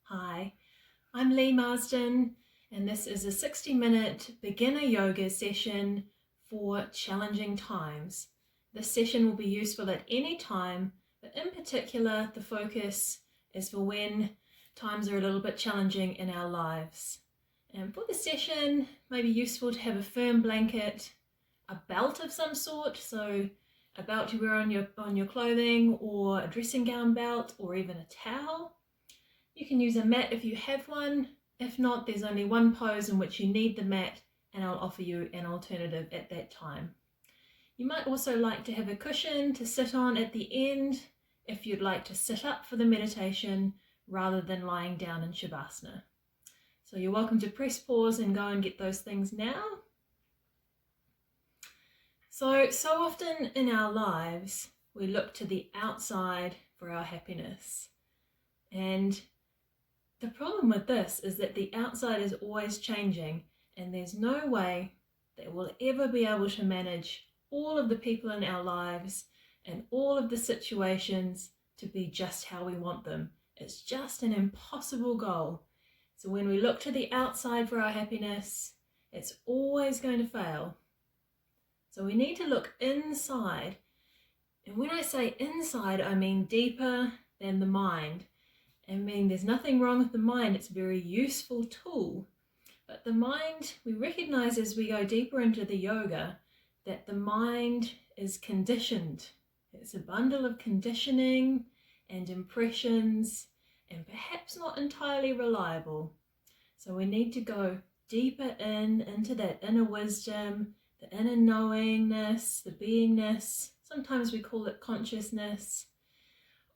Hi, I'm Lee Marsden, and this is a 60-minute beginner yoga session for challenging times. This session will be useful at any time, but in particular, the focus is for when times are a little bit challenging in our lives. And for the session, it may be useful to have a firm blanket, a belt of some sort, so a belt you wear on your clothing, or a dressing gown belt, or even a towel. You can use a mat if you have one. If not, there's only one pose in which you need the mat, and I'll offer you an alternative at that time. You might also like to have a cushion to sit on at the end if you'd like to sit up for the meditation rather than lying down in Shavasana. So you're welcome to press pause and go and get those things now. So often in our lives, we look to the outside for our happiness. And the problem with this is that the outside is always changing, and there's no way that we'll ever be able to manage all of the people in our lives and all of the situations to be just how we want them. It's just an impossible goal. So when we look to the outside for our happiness, it's always going to fail. So we need to look inside. And when I say inside, I mean deeper than the mind. I mean, there's nothing wrong with the mind. It's a very useful tool. But the mind, we recognize as we go deeper into the yoga that the mind is conditioned. It's a bundle of conditioning and impressions and perhaps not entirely reliable. So we need to go deeper into that inner wisdom, the inner knowingness, the beingness. Sometimes we call it consciousness,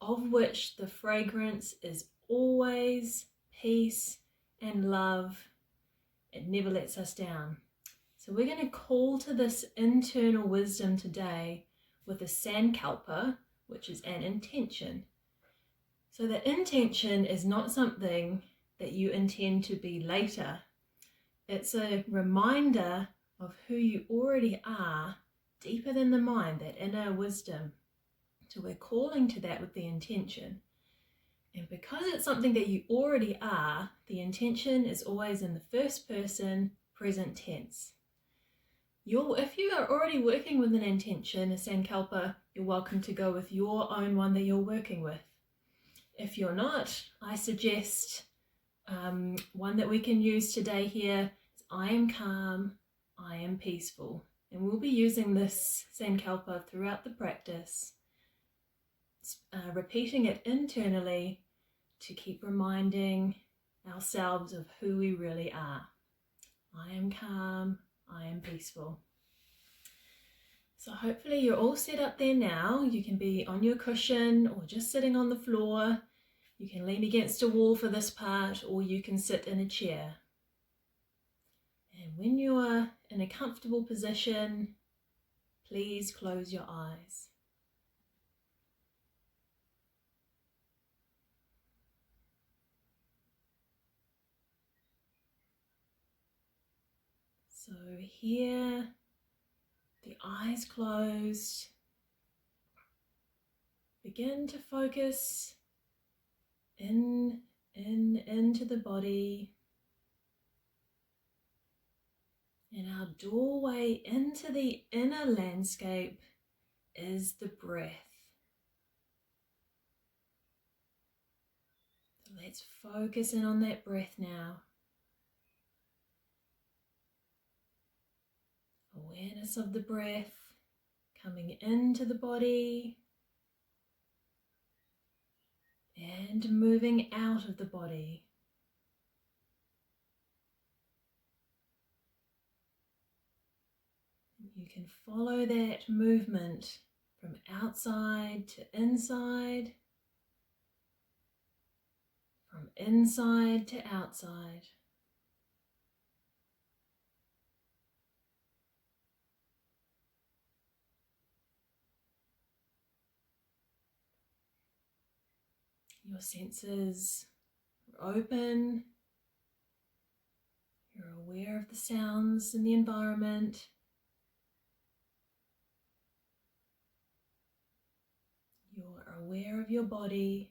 of which the fragrance is always peace and love. It never lets us down. So we're going to call to this internal wisdom today with a sankalpa, which is an intention. So the intention is not something that you intend to be later. It's a reminder of who you already are, deeper than the mind, that inner wisdom. So we're calling to that with the intention. And because it's something that you already are, the intention is always in the first person, present tense. If you are already working with an intention, a sankalpa, you're welcome to go with your own one that you're working with. If you're not, I suggest one that we can use today here is I am calm, I am peaceful. And we'll be using this sankalpa throughout the practice. Repeating it internally to keep reminding ourselves of who we really are. I am calm, I am peaceful. So hopefully you're all set up there now. You can be on your cushion or just sitting on the floor. You can lean against a wall for this part, or you can sit in a chair. And when you're in a comfortable position, please close your eyes. So here, the eyes closed, begin to focus into the body. And our doorway into the inner landscape is the breath. So let's focus in on that breath now. Awareness of the breath coming into the body and moving out of the body. You can follow that movement from outside to inside, from inside to outside. Your senses are open. You're aware of the sounds in the environment. You're aware of your body.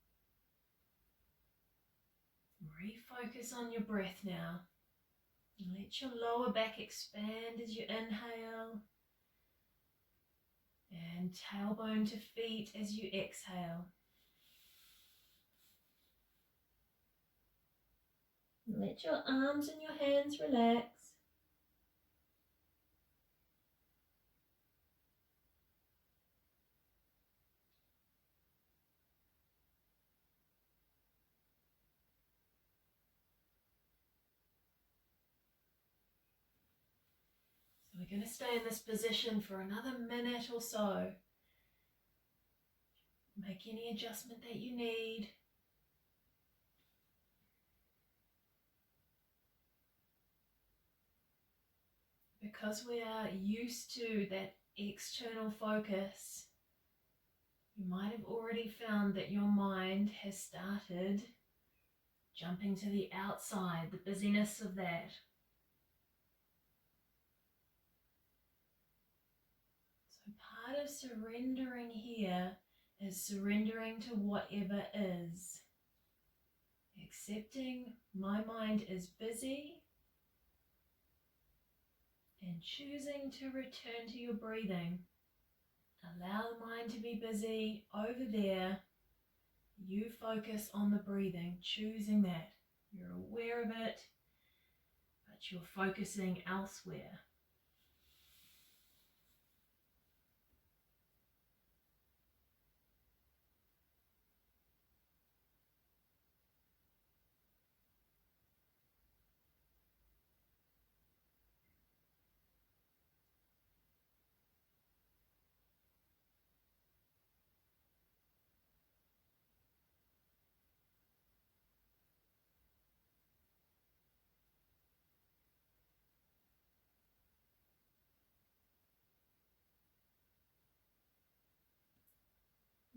refocus on your breath now. Let your lower back expand as you inhale, and tailbone to feet as you exhale. Let your arms and your hands relax. So we're going to stay in this position for another minute or so. Make any adjustment that you need. Because we are used to that external focus, you might have already found that your mind has started jumping to the outside, the busyness of that. So part of surrendering here is surrendering to whatever is. Accepting my mind is busy and choosing to return to your breathing. Allow the mind to be busy over there. You focus on the breathing, choosing that. You're aware of it, but you're focusing elsewhere.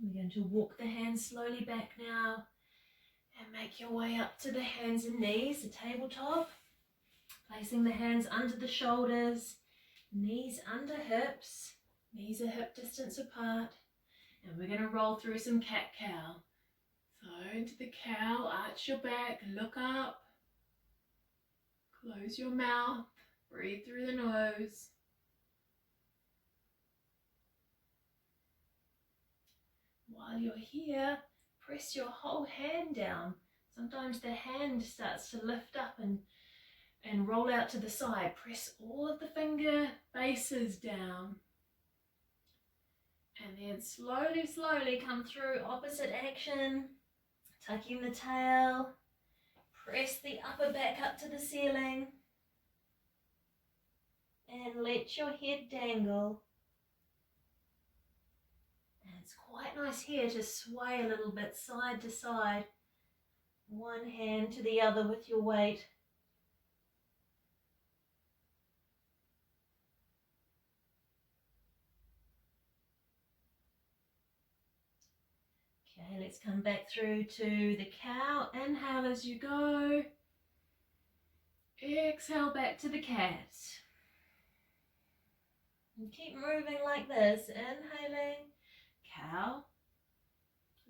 We're going to walk the hands slowly back now and make your way up to the hands and knees, the tabletop. Placing the hands under the shoulders, knees under hips, knees are hip distance apart. And we're going to roll through some cat-cow. So into the cow, arch your back, look up, close your mouth, breathe through the nose. While you're here, press your whole hand down. Sometimes the hand starts to lift up and roll out to the side. Press all of the finger bases down. And then slowly, slowly come through opposite action. Tucking the tail. Press the upper back up to the ceiling. And let your head dangle. And it's quite nice here to sway a little bit side to side. One hand to the other with your weight. Okay, let's come back through to the cow. Inhale as you go. Exhale back to the cat. And keep moving like this. Inhaling, cow.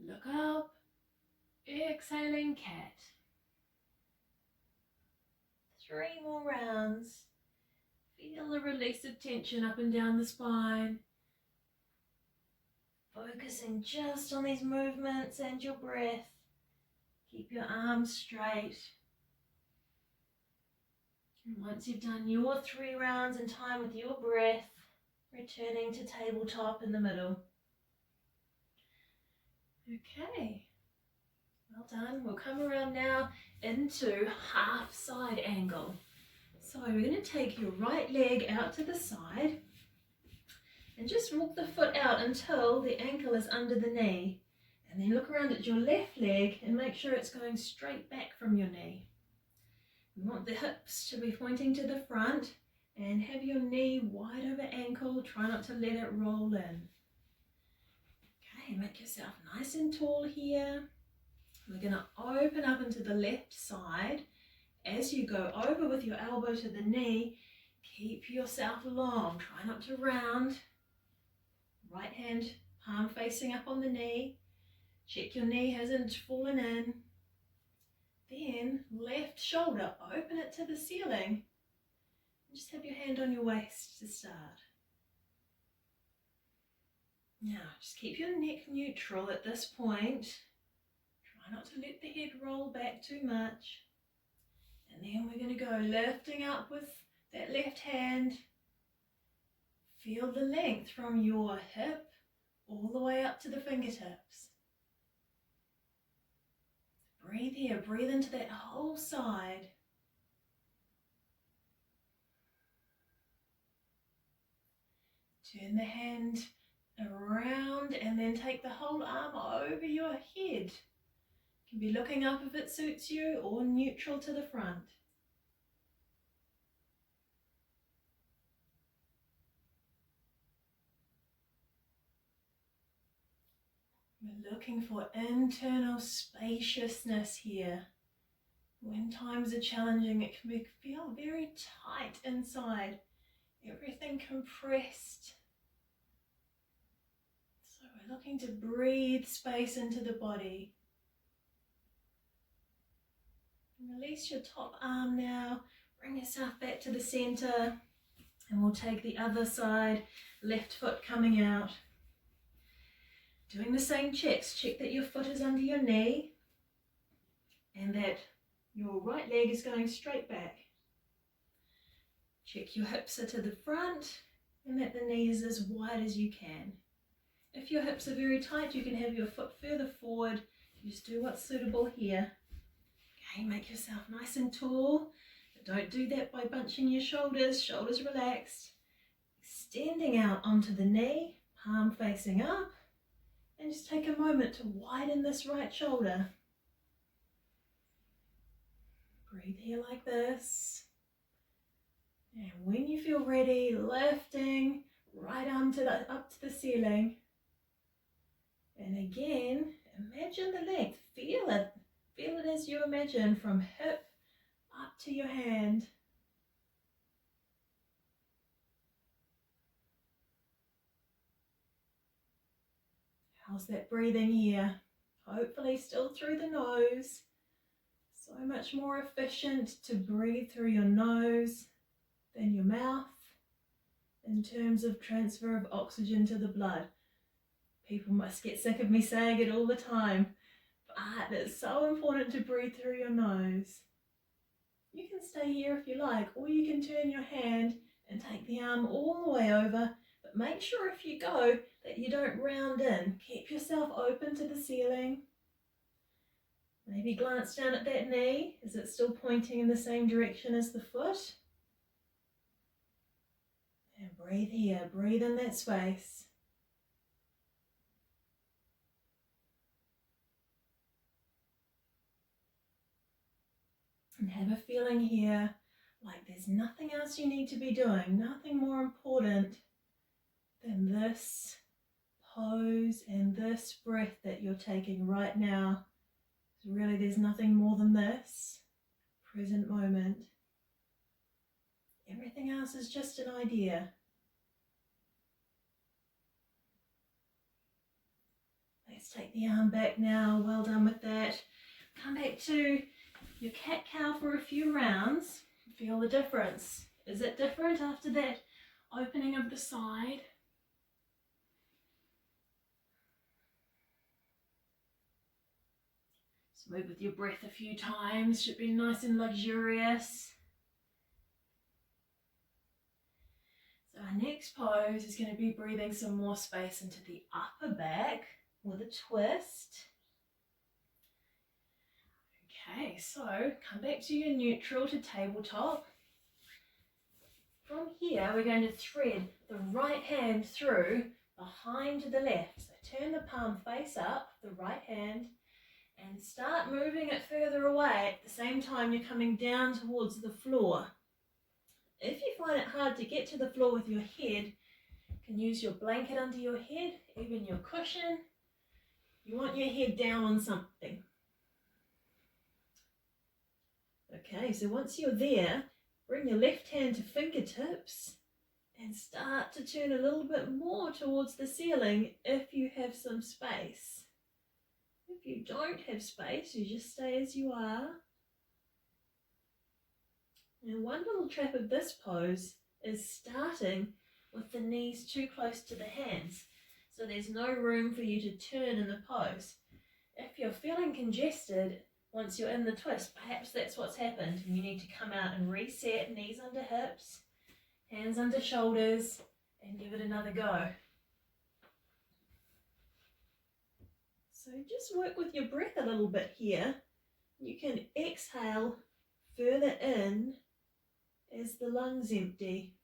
Look up. Exhaling, cat. 3 more rounds. Feel the release of tension up and down the spine. Focusing just on these movements and your breath. Keep your arms straight. And once you've done your 3 rounds in time with your breath, returning to tabletop in the middle. Okay, well done. We'll come around now into half side angle. So we're going to take your right leg out to the side and just walk the foot out until the ankle is under the knee. And then look around at your left leg and make sure it's going straight back from your knee. We want the hips to be pointing to the front and have your knee wide over ankle. Try not to let it roll in. Okay, make yourself nice and tall here. We're going to open up into the left side. As you go over with your elbow to the knee, keep yourself long. Try not to round. Right hand, palm facing up on the knee. Check your knee hasn't fallen in. Then left shoulder, open it to the ceiling. Just have your hand on your waist to start. Now, just keep your neck neutral at this point. Try not to let the head roll back too much. And then we're going to go lifting up with that left hand. Feel the length from your hip all the way up to the fingertips. Breathe here, breathe into that whole side. Turn the hand around and then take the whole arm over your head. You can be looking up if it suits you or neutral to the front. We're looking for internal spaciousness here. When times are challenging, it can feel very tight inside, everything compressed. So we're looking to breathe space into the body. Release your top arm now, bring yourself back to the center, and we'll take the other side, left foot coming out. Doing the same checks, check that your foot is under your knee and that your right leg is going straight back. Check your hips are to the front and that the knee is as wide as you can. If your hips are very tight, you can have your foot further forward. Just do what's suitable here. Okay, make yourself nice and tall, but don't do that by bunching your shoulders. Shoulders relaxed. Extending out onto the knee, palm facing up. And just take a moment to widen this right shoulder. Breathe here like this. And when you feel ready, lifting right arm up to the ceiling. And again, imagine the length. Feel it. Feel it as you imagine from hip up to your hand. How's that breathing here? Hopefully still through the nose. So much more efficient to breathe through your nose than your mouth in terms of transfer of oxygen to the blood. People must get sick of me saying it all the time, but it's so important to breathe through your nose. You can stay here if you like, or you can turn your hand and take the arm all the way over. But make sure if you go that you don't round in. Keep yourself open to the ceiling. Maybe glance down at that knee. Is it still pointing in the same direction as the foot? And breathe here. Breathe in that space. And have a feeling here like there's nothing else you need to be doing. Nothing more important than this pose and this breath that you're taking right now. So really there's nothing more than this present moment. Everything else is just an idea. Let's take the arm back now. Well done with that. Come back to your cat-cow for a few rounds. Feel the difference. Is it different after that opening of the side? Move with your breath a few times, should be nice and luxurious. So our next pose is going to be breathing some more space into the upper back with a twist. Okay, so come back to your neutral to tabletop. From here, we're going to thread the right hand through behind the left. So turn the palm face up, the right hand, and start moving it further away. At the same time, you're coming down towards the floor. If you find it hard to get to the floor with your head, you can use your blanket under your head, even your cushion. You want your head down on something. Okay, so once you're there, bring your left hand to fingertips and start to turn a little bit more towards the ceiling if you have some space. If you don't have space, you just stay as you are. Now, one little trap of this pose is starting with the knees too close to the hands. So there's no room for you to turn in the pose. If you're feeling congested once you're in the twist, perhaps that's what's happened. You need to come out and reset, knees under hips, hands under shoulders, and give it another go. So just work with your breath a little bit here. You can exhale further in as the lungs empty.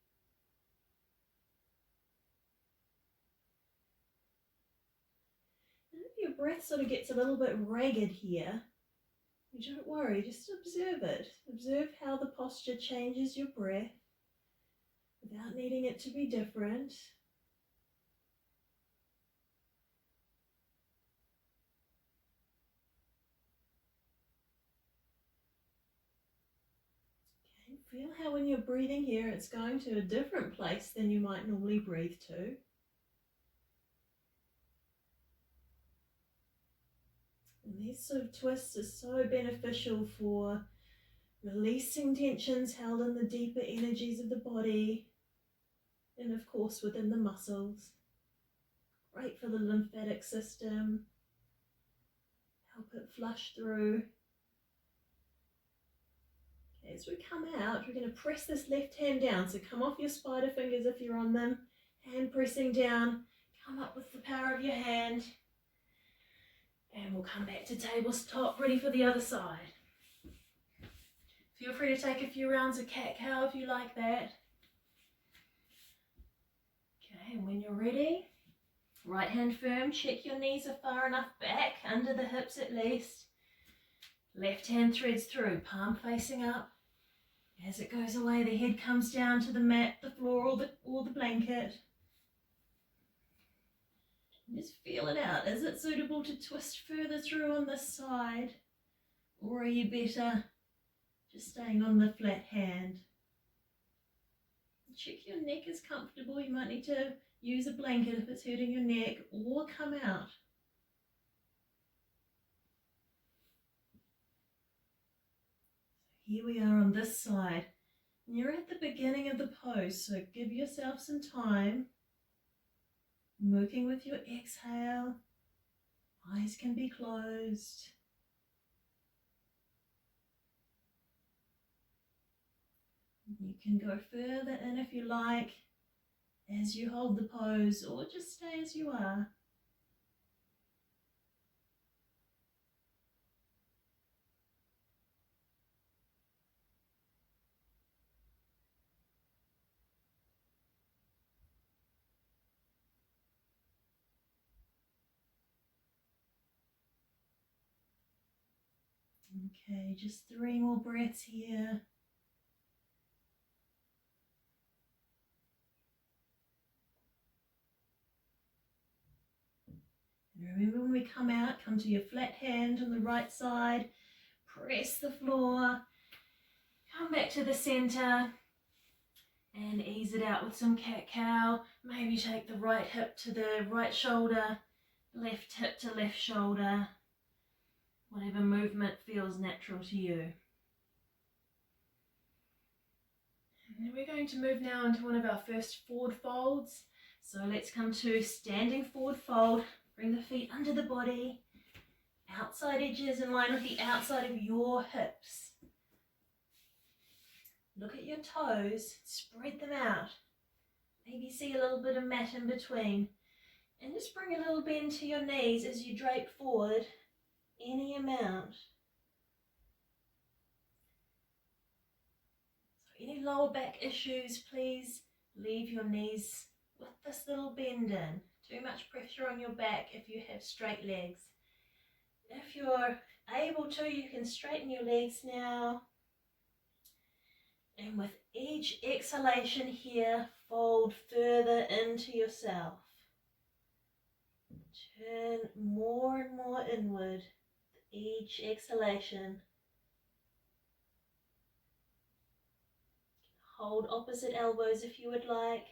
And if your breath sort of gets a little bit ragged here, you don't worry, just observe it. Observe how the posture changes your breath without needing it to be different. Feel how when you're breathing here, it's going to a different place than you might normally breathe to. And these sort of twists are so beneficial for releasing tensions held in the deeper energies of the body, and of course within the muscles. Great for the lymphatic system, help it flush through. As we come out, we're going to press this left hand down. So come off your spider fingers if you're on them. Hand pressing down. Come up with the power of your hand. And we'll come back to tabletop, ready for the other side. Feel free to take a few rounds of cat-cow if you like that. Okay, and when you're ready, right hand firm. Check your knees are far enough back, under the hips at least. Left hand threads through, palm facing up. As it goes away, the head comes down to the mat, the floor, or the blanket. Just feel it out. Is it suitable to twist further through on this side? Or are you better just staying on the flat hand? Check your neck is comfortable. You might need to use a blanket if it's hurting your neck, or come out. Here we are on this side. You're at the beginning of the pose, so give yourself some time. Working with your exhale. Eyes can be closed. You can go further in if you like as you hold the pose, or just stay as you are. Okay, just 3 more breaths here. And remember, when we come out, come to your flat hand on the right side, press the floor, come back to the center, and ease it out with some cat-cow. Maybe take the right hip to the right shoulder, left hip to left shoulder. Whatever movement feels natural to you. And then we're going to move now into one of our first forward folds. So let's come to standing forward fold. Bring the feet under the body. Outside edges in line with the outside of your hips. Look at your toes. Spread them out. Maybe see a little bit of mat in between. And just bring a little bend to your knees as you drape forward. Any amount. So any lower back issues, please leave your knees with this little bend in. Too much pressure on your back if you have straight legs. If you're able to, you can straighten your legs now. And with each exhalation here, fold further into yourself. Turn more and more inward. Each exhalation. Hold opposite elbows if you would like.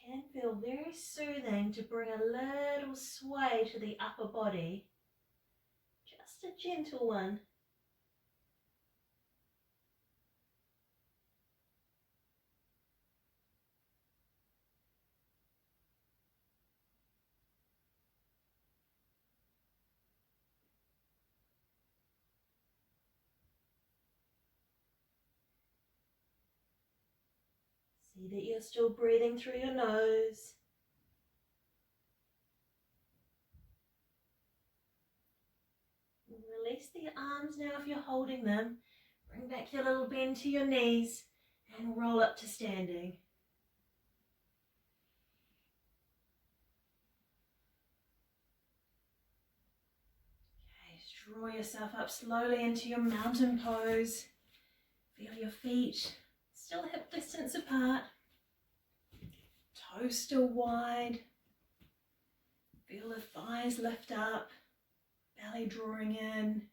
can feel very soothing to bring a little sway to the upper body. Just a gentle one. See that you're still breathing through your nose. Release the arms now if you're holding them. Bring back your little bend to your knees and roll up to standing. Okay, draw yourself up slowly into your mountain pose. Feel your feet still hip distance apart. Toes still wide. Feel the thighs lift up. Belly drawing in.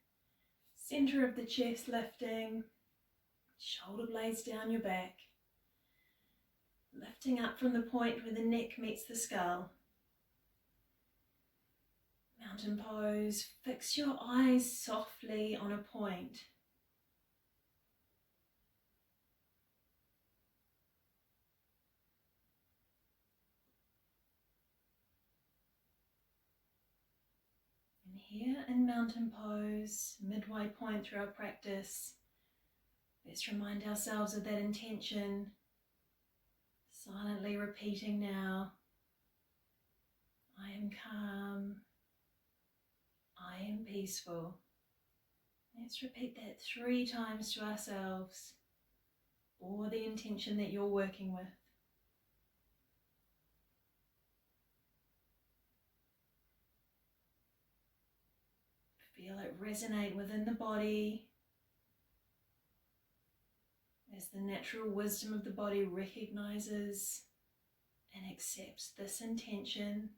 Center of the chest lifting. Shoulder blades down your back. Lifting up from the point where the neck meets the skull. Mountain pose. Fix your eyes softly on a point. And here in mountain pose, midway point through our practice, let's remind ourselves of that intention. Silently repeating now, I am calm, I am peaceful. Let's repeat that 3 times to ourselves, or the intention that you're working with. Feel it resonate within the body as the natural wisdom of the body recognizes and accepts this intention.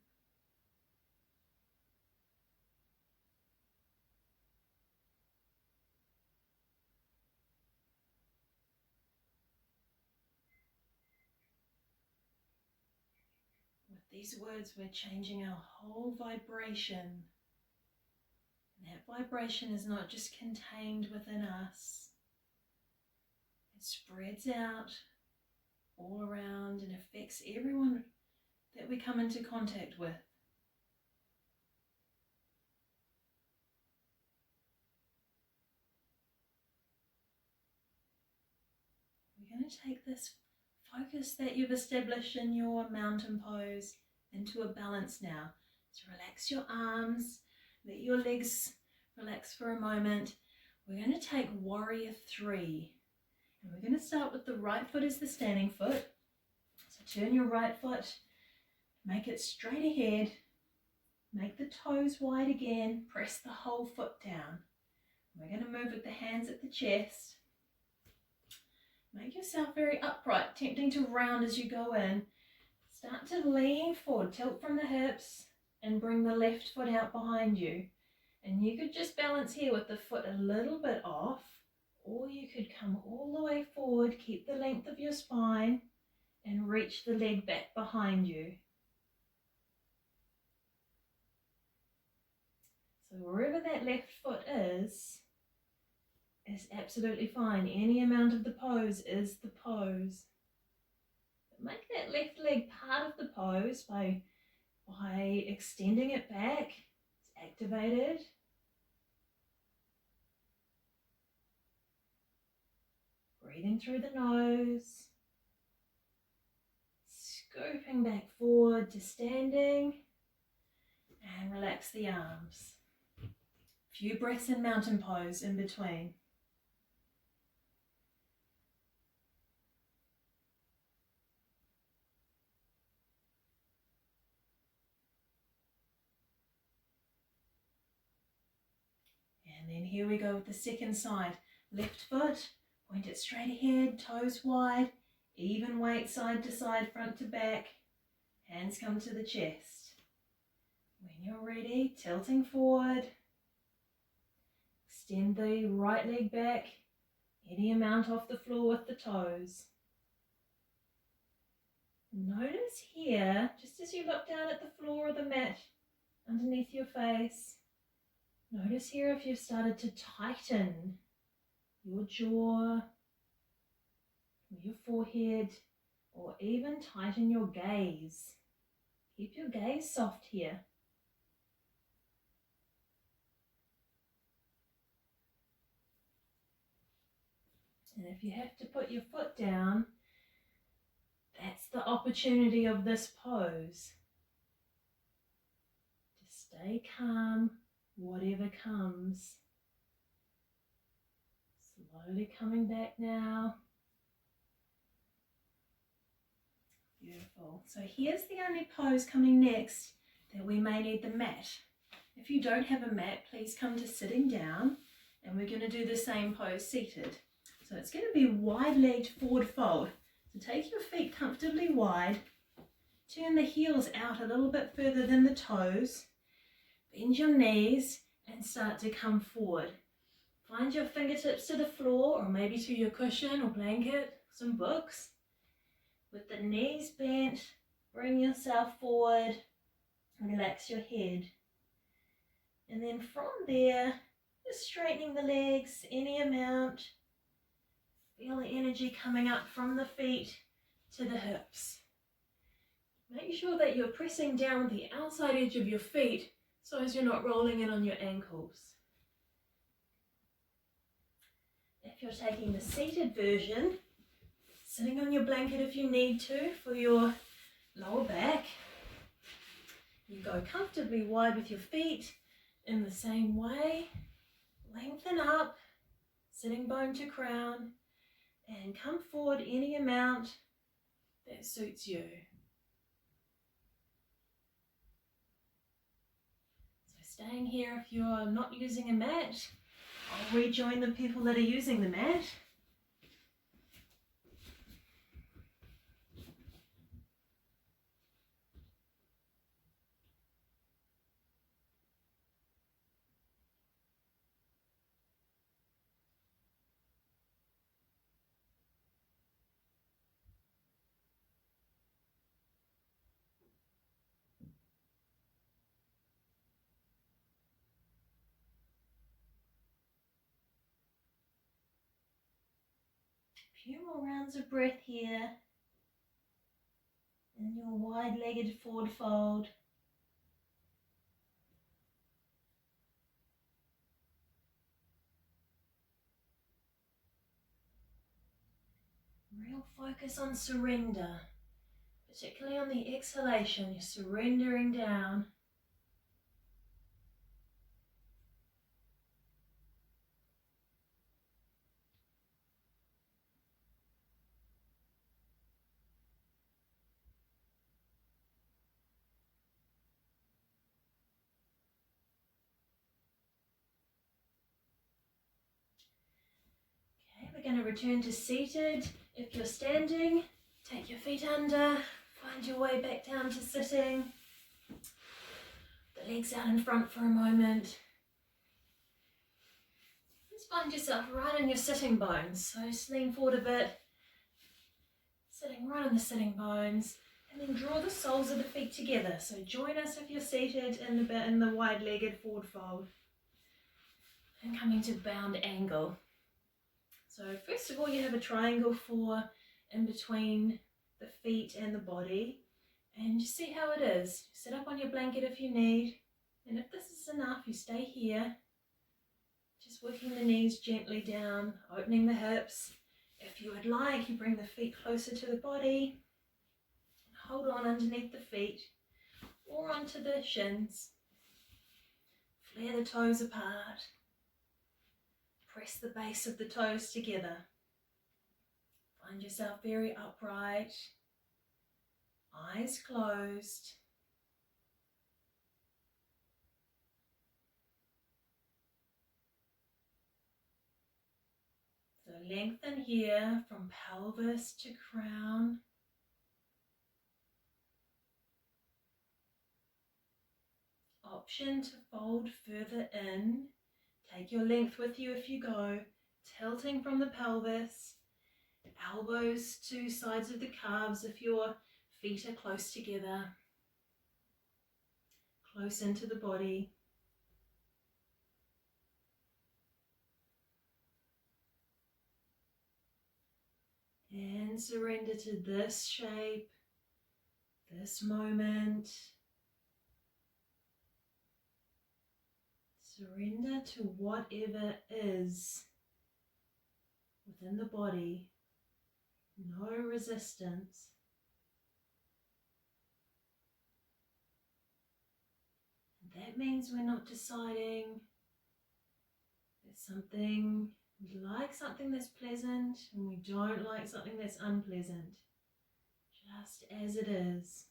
With these words, we're changing our whole vibration. And that vibration is not just contained within us. It spreads out all around and affects everyone that we come into contact with. We're going to take this focus that you've established in your mountain pose into a balance now. So relax your arms, let your legs relax for a moment. We're going to take Warrior 3. And we're going to start with the right foot as the standing foot. So turn your right foot, make it straight ahead, make the toes wide again, press the whole foot down. We're going to move with the hands at the chest. Make yourself very upright, tempting to round as you go in. Start to lean forward, tilt from the hips, and bring the left foot out behind you. And you could just balance here with the foot a little bit off, or you could come all the way forward, keep the length of your spine, and reach the leg back behind you. So wherever that left foot is absolutely fine. Any amount of the pose is the pose. But make that left leg part of the pose by extending it back. It's activated. Breathing through the nose. Scooping back forward to standing. And relax the arms. Few breaths in mountain pose in between. And then here we go with the second side. Left foot, point it straight ahead, toes wide, even weight side to side, front to back. Hands come to the chest. When you're ready, tilting forward. Extend the right leg back, any amount off the floor with the toes. Notice here, just as you look down at the floor or the mat underneath your face, notice here if you've started to tighten your jaw, your forehead, or even tighten your gaze. Keep your gaze soft here. And if you have to put your foot down, that's the opportunity of this pose. To stay calm, whatever comes. Slowly coming back now. Beautiful. So here's the only pose coming next that we may need the mat. If you don't have a mat, please come to sitting down, and we're going to do the same pose seated. So it's going to be wide-legged forward fold. So take your feet comfortably wide, turn the heels out a little bit further than the toes, bend your knees and start to come forward. Find your fingertips to the floor or maybe to your cushion or blanket, some books. With the knees bent, bring yourself forward, relax your head. And then from there, just straightening the legs any amount. Feel the energy coming up from the feet to the hips. Make sure that you're pressing down with the outside edge of your feet so as you're not rolling in on your ankles. If you're taking the seated version, sitting on your blanket if you need to for your lower back, you go comfortably wide with your feet in the same way. Lengthen up, sitting bone to crown, and come forward any amount that suits you. So staying here, if you're not using a mat, I'll rejoin the people that are using the mat. A few more rounds of breath here in your wide-legged forward fold. Real focus on surrender, particularly on the exhalation. You're surrendering down. We're going to return to seated. If you're standing, take your feet under, find your way back down to sitting. The legs out in front for a moment. Just find yourself right in your sitting bones. So just lean forward a bit, sitting right in the sitting bones, and then draw the soles of the feet together. So join us if you're seated in the wide-legged forward fold. And coming to bound angle. So first of all, you have a triangle for in between the feet and the body, and just see how it is. Sit up on your blanket if you need, and if this is enough, you stay here. Just working the knees gently down, opening the hips. If you would like, you bring the feet closer to the body, hold on underneath the feet or onto the shins. Flare the toes apart. Press the base of the toes together. Find yourself very upright, eyes closed. So lengthen here from pelvis to crown. Option to fold further in. Take your length with you if you go, tilting from the pelvis, elbows to sides of the calves if you're feet are close together, close into the body. And surrender to this shape, this moment. Surrender to whatever is within the body. No resistance. And that means we're not deciding there's something, we like something that's pleasant and we don't like something that's unpleasant. Just as it is.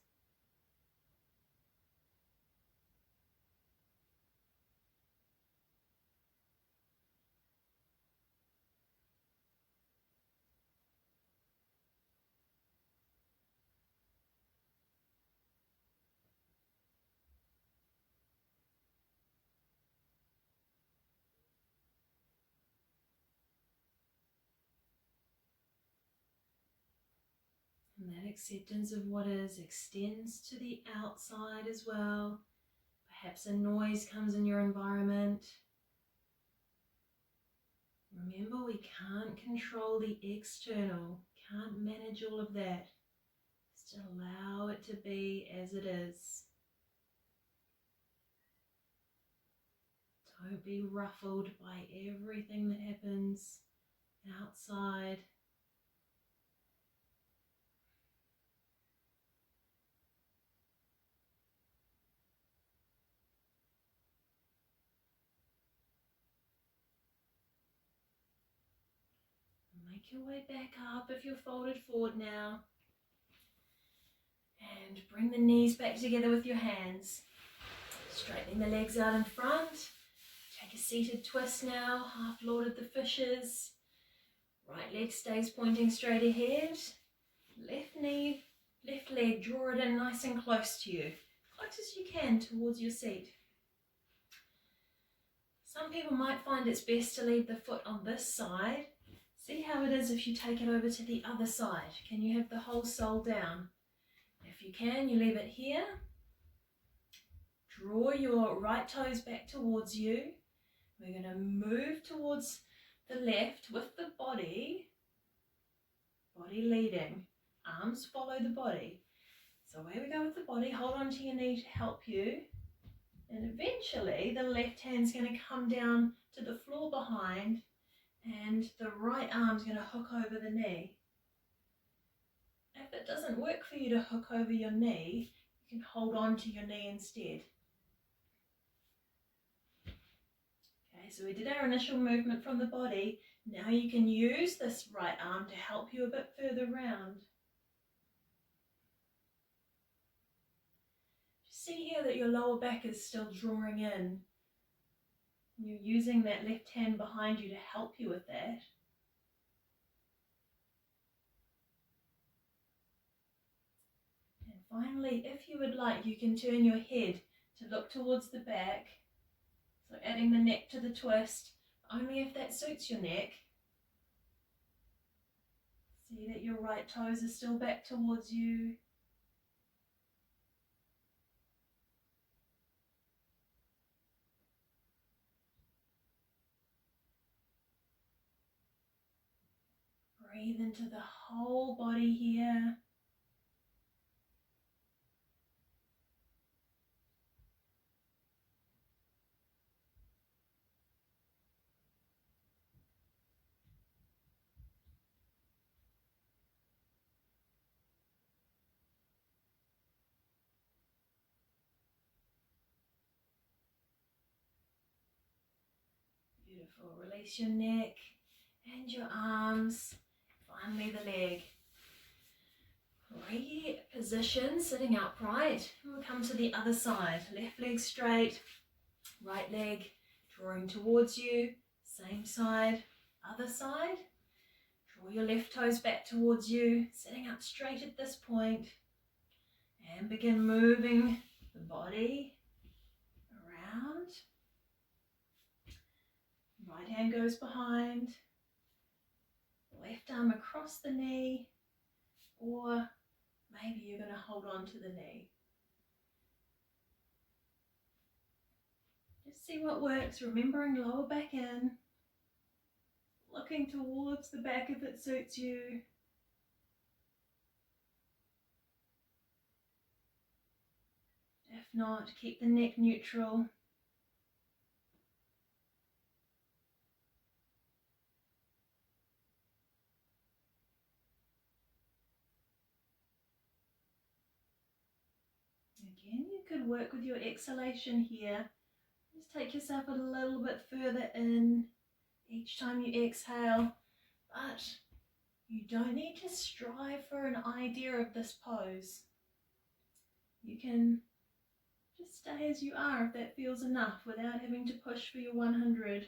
And that acceptance of what is extends to the outside as well. Perhaps a noise comes in your environment. Remember, we can't control the external, can't manage all of that. Just allow it to be as it is. Don't be ruffled by everything that happens outside. Make your way back up if you're folded forward now. And bring the knees back together with your hands. Straightening the legs out in front. Take a seated twist now, half Lord of the Fishes. Right leg stays pointing straight ahead. Left knee, left leg, draw it in nice and close to you. Close as you can towards your seat. Some people might find it's best to leave the foot on this side. See how it is if you take it over to the other side. Can you have the whole sole down? If you can, you leave it here. Draw your right toes back towards you. We're going to move towards the left with the body leading. Arms follow the body. So away we go with the body. Hold on to your knee to help you. And eventually the left hand's going to come down to the floor behind and the right arm's going to hook over the knee. If it doesn't work for you to hook over your knee, you can hold on to your knee instead. Okay, so we did our initial movement from the body. Now you can use this right arm to help you a bit further round. Just see here that your lower back is still drawing in. You're using that left hand behind you to help you with that. And finally, if you would like, you can turn your head to look towards the back. So adding the neck to the twist, only if that suits your neck. See that your right toes are still back towards you. Breathe into the whole body here. Beautiful. Release your neck and your arms. Finally the leg. Reposition, sitting upright. And we'll come to the other side. Left leg straight, right leg drawing towards you. Same side, other side. Draw your left toes back towards you, sitting up straight at this point. And begin moving the body around. Right hand goes behind. Left arm across the knee, or maybe you're going to hold on to the knee. Just see what works, remembering lower back in, looking towards the back if it suits you. If not, keep the neck neutral. Again, you could work with your exhalation here. Just take yourself a little bit further in each time you exhale, but you don't need to strive for an idea of this pose. You can just stay as you are if that feels enough without having to push for your 100.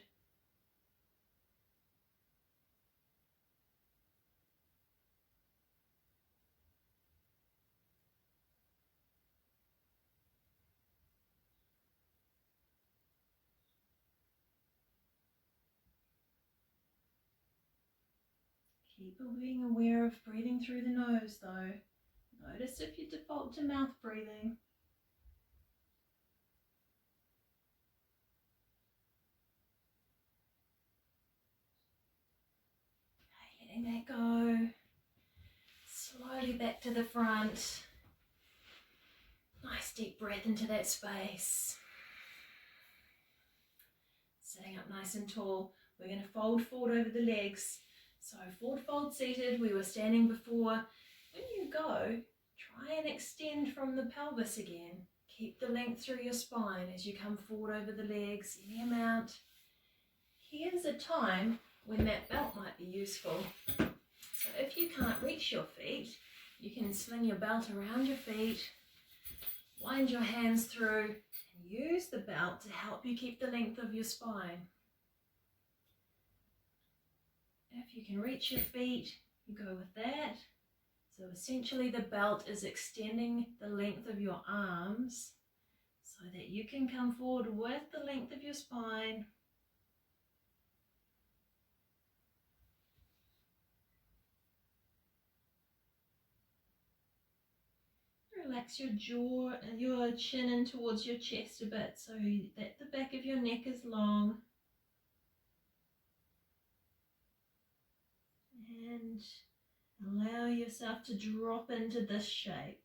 Keep being aware of breathing through the nose though. Notice if you default to mouth breathing. Okay, letting that go. Slowly back to the front. Nice deep breath into that space. Sitting up nice and tall. We're going to fold forward over the legs. So forward fold seated, we were standing before. When you go, try and extend from the pelvis again. Keep the length through your spine as you come forward over the legs, any amount. Here's a time when that belt might be useful. So if you can't reach your feet, you can sling your belt around your feet, wind your hands through, and use the belt to help you keep the length of your spine. If you can reach your feet, you go with that. So essentially the belt is extending the length of your arms so that you can come forward with the length of your spine. Relax your jaw and your chin in towards your chest a bit so that the back of your neck is long. And allow yourself to drop into this shape.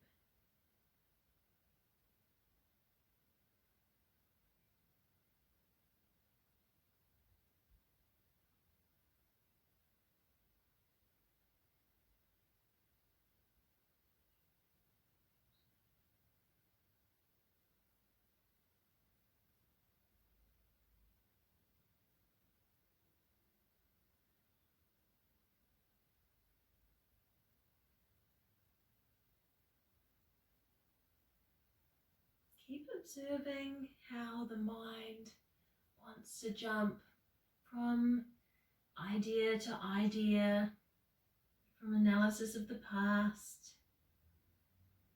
Keep observing how the mind wants to jump from idea to idea, from analysis of the past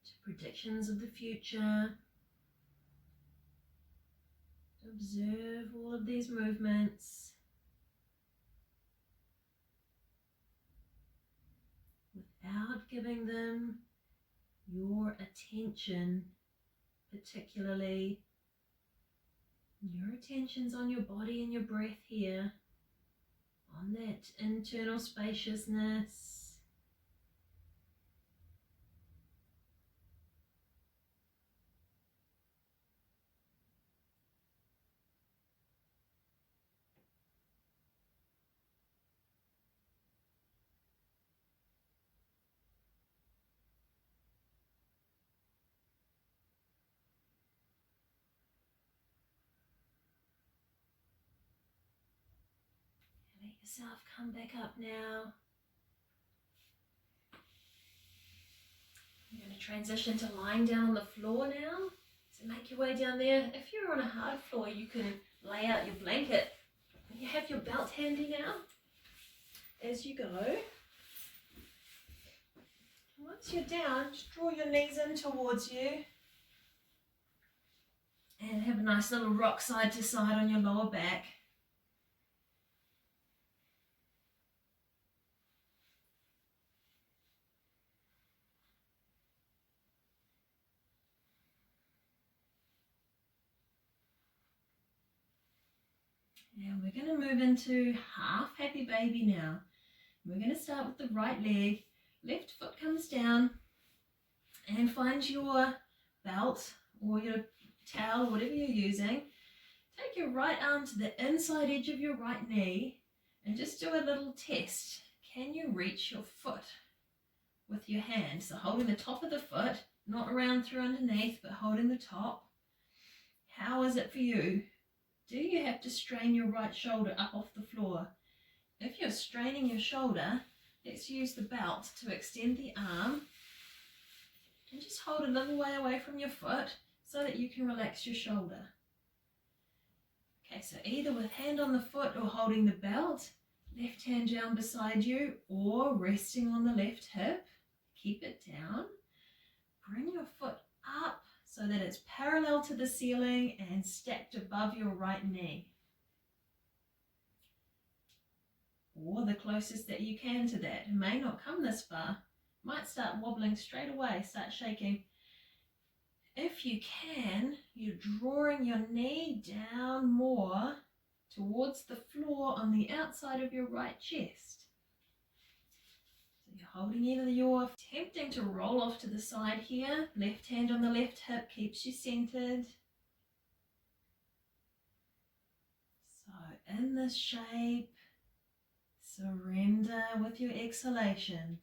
to predictions of the future. Observe all of these movements without giving them your attention. Particularly, your attention's on your body and your breath here, on that internal spaciousness. Let yourself come back up now. You're going to transition to lying down on the floor now. So make your way down there. If you're on a hard floor, you can lay out your blanket. You have your belt handy now as you go. Once you're down, just draw your knees in towards you and have a nice little rock side to side on your lower back. And we're going to move into half happy baby now. We're going to start with the right leg. Left foot comes down and find your belt or your towel, whatever you're using. Take your right arm to the inside edge of your right knee and just do a little test. Can you reach your foot with your hand? So holding the top of the foot, not around through underneath, but holding the top. How is it for you? Do you have to strain your right shoulder up off the floor? If you're straining your shoulder, let's use the belt to extend the arm and just hold a little way away from your foot so that you can relax your shoulder. Okay, so either with hand on the foot or holding the belt, left hand down beside you or resting on the left hip. Keep it down. Bring your foot up so that it's parallel to the ceiling and stacked above your right knee. Or the closest that you can to that. It may not come this far. Might start wobbling straight away, start shaking. If you can, you're drawing your knee down more towards the floor on the outside of your right chest. So you're holding either you're attempting to roll off to the side here. Left hand on the left hip keeps you centered. So in this shape, surrender with your exhalation.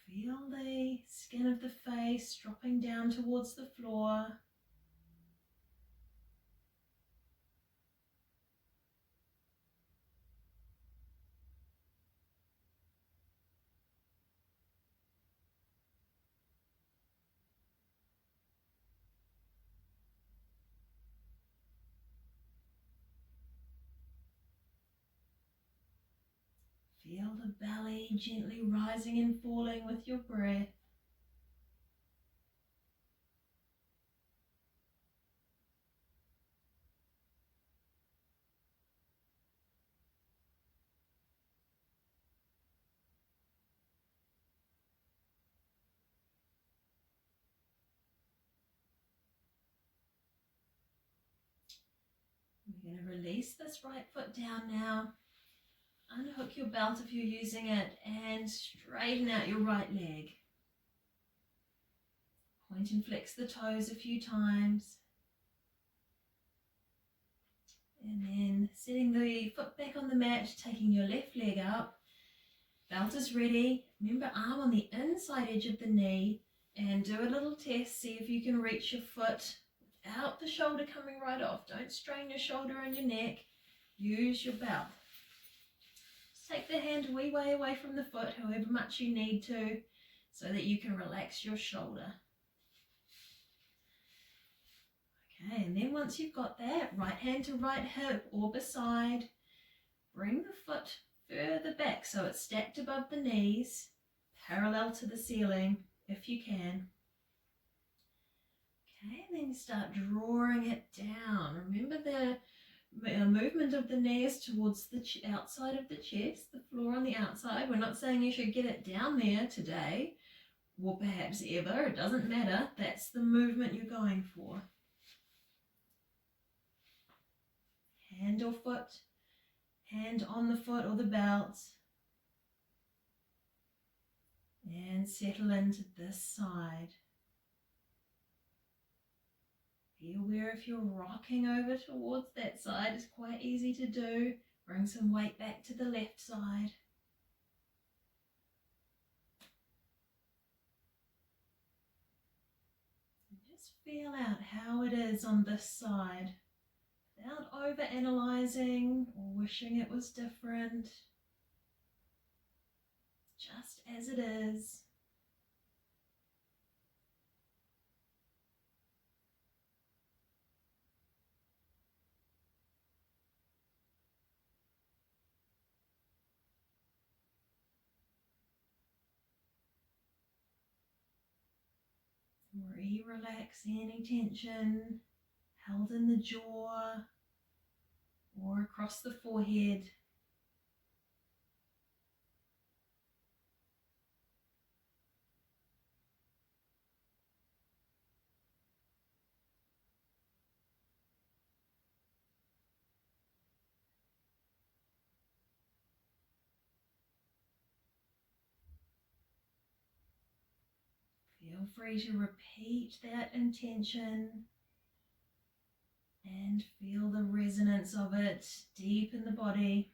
Feel the skin of the face dropping down towards the floor. Feel the belly gently rising and falling with your breath. We're going to release this right foot down now. Unhook your belt if you're using it and straighten out your right leg. Point and flex the toes a few times. And then setting the foot back on the mat, taking your left leg up. Belt is ready. Remember, arm on the inside edge of the knee and do a little test. See if you can reach your foot without the shoulder coming right off. Don't strain your shoulder and your neck. Use your belt. Just take the hand a wee way away from the foot, however much you need to, so that you can relax your shoulder. Okay, and then once you've got that, right hand to right hip or beside, bring the foot further back so it's stacked above the knees, parallel to the ceiling if you can. Okay, and then start drawing it down. Remember the movement of the knees towards the outside of the chest, the floor on the outside. We're not saying you should get it down there today or perhaps ever. It doesn't matter. That's the movement you're going for. Hand or foot, hand on the foot or the belt, and settle into this side. Be aware if you're rocking over towards that side, it's quite easy to do. Bring some weight back to the left side. And just feel out how it is on this side. Without over-analysing or wishing it was different, just as it is. Relax any tension held in the jaw or across the forehead. free to repeat that intention and feel the resonance of it deep in the body.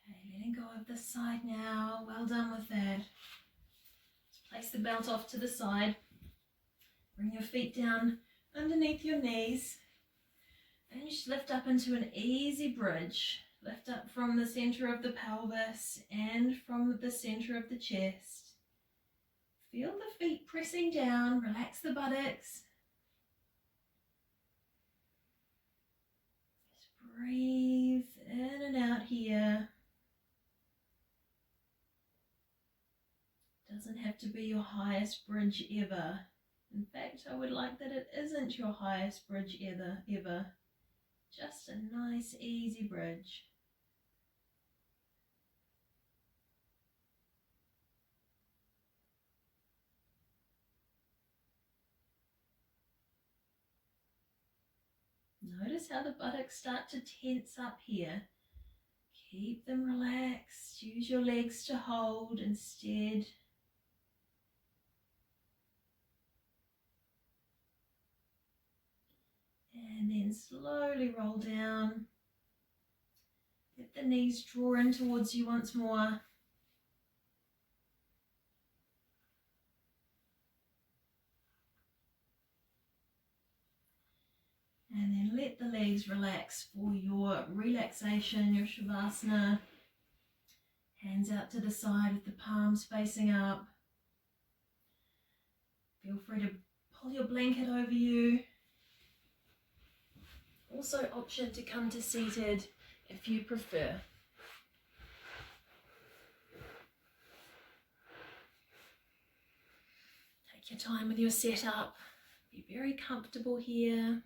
Okay, letting go of this side now. Well done with that. Just place the belt off to the side. Bring your feet down underneath your knees. And just lift up into an easy bridge. Lift up from the center of the pelvis and from the center of the chest. Feel the feet pressing down. Relax the buttocks. Just breathe in and out here. Doesn't have to be your highest bridge ever. In fact, I would like that it isn't your highest bridge ever. Just a nice, easy bridge. Notice how the buttocks start to tense up here. Keep them relaxed. Use your legs to hold instead. And then slowly roll down. Let the knees draw in towards you once more. And then let the legs relax for your relaxation, your Shavasana. Hands out to the side with the palms facing up. Feel free to pull your blanket over you. Also option to come to seated if you prefer. Take your time with your setup. Be very comfortable here.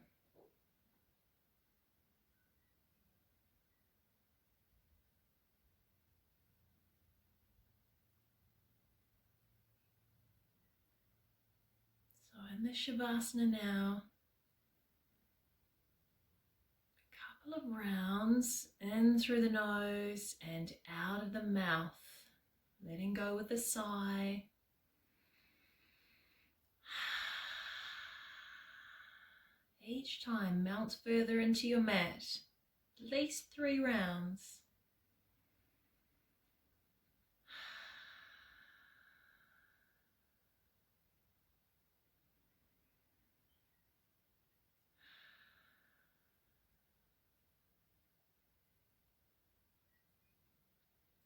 So in the Shavasana now, a couple of rounds in through the nose and out of the mouth, letting go with a sigh. Each time mount further into your mat, at least 3 rounds.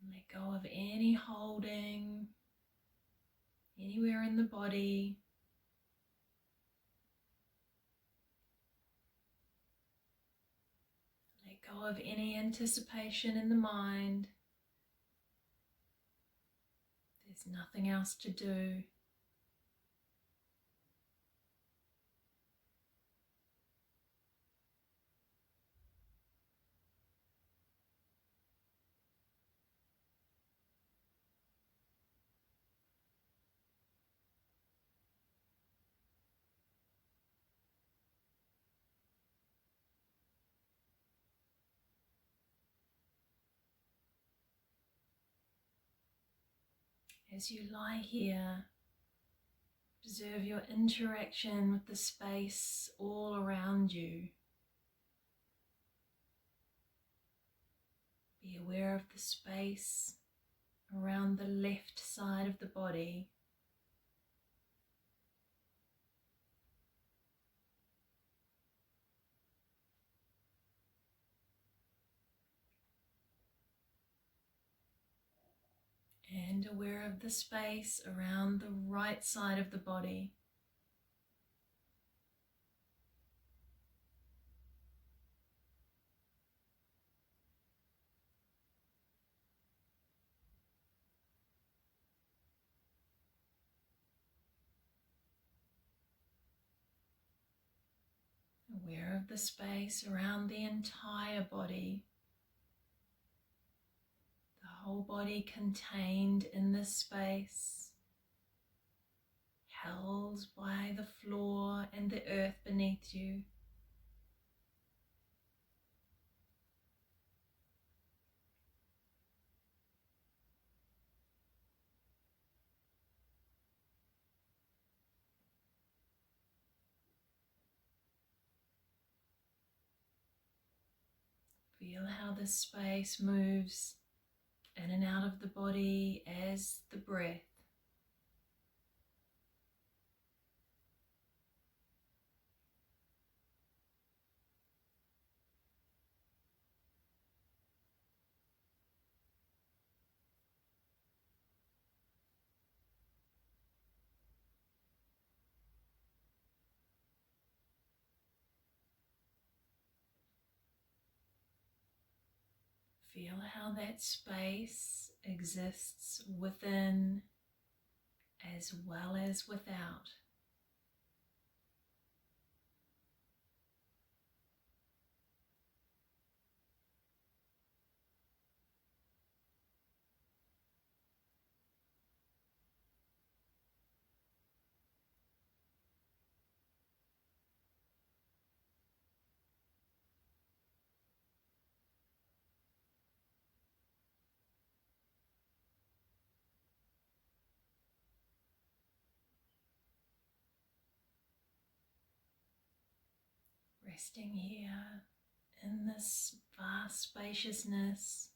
Let go of any holding, anywhere in the body. Let go of any anticipation in the mind. There's nothing else to do. As you lie here, observe your interaction with the space all around you. Be aware of the space around the left side of the body. And aware of the space around the right side of the body. Aware of the space around the entire body. The whole body contained in this space. held by the floor and the earth beneath you. Feel how this space moves in and out of the body as the breath. Feel how that space exists within as well as without. Resting here in this vast spaciousness.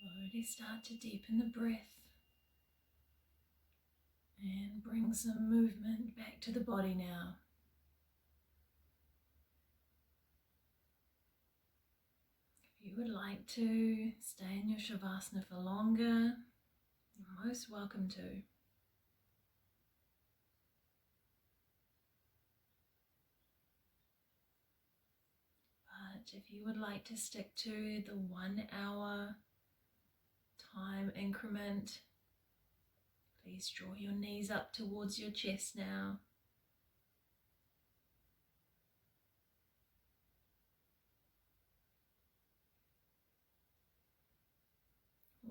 Slowly start to deepen the breath and bring some movement back to the body now. If you would like to stay in your Shavasana for longer, you're most welcome to. But if you would like to stick to the 1 hour time increment, please draw your knees up towards your chest now.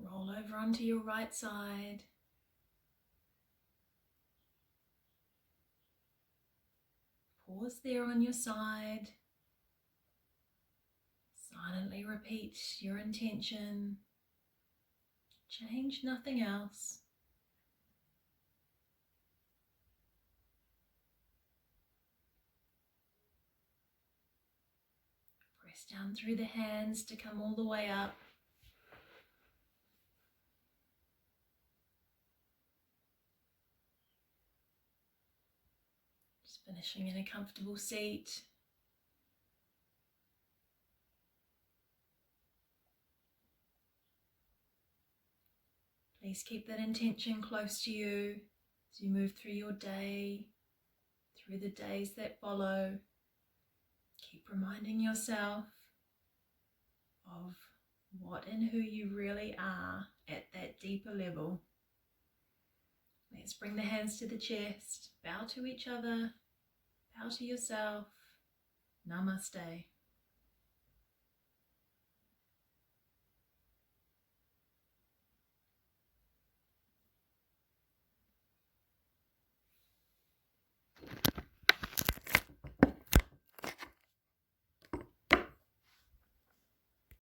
Roll over onto your right side. Pause there on your side. Silently repeat your intention. Change nothing else. Press down through the hands to come all the way up. Just finishing in a comfortable seat. Please keep that intention close to you as you move through your day, through the days that follow. Keep reminding yourself of what and who you really are at that deeper level. Let's bring the hands to the chest, bow to each other, bow to yourself. Namaste.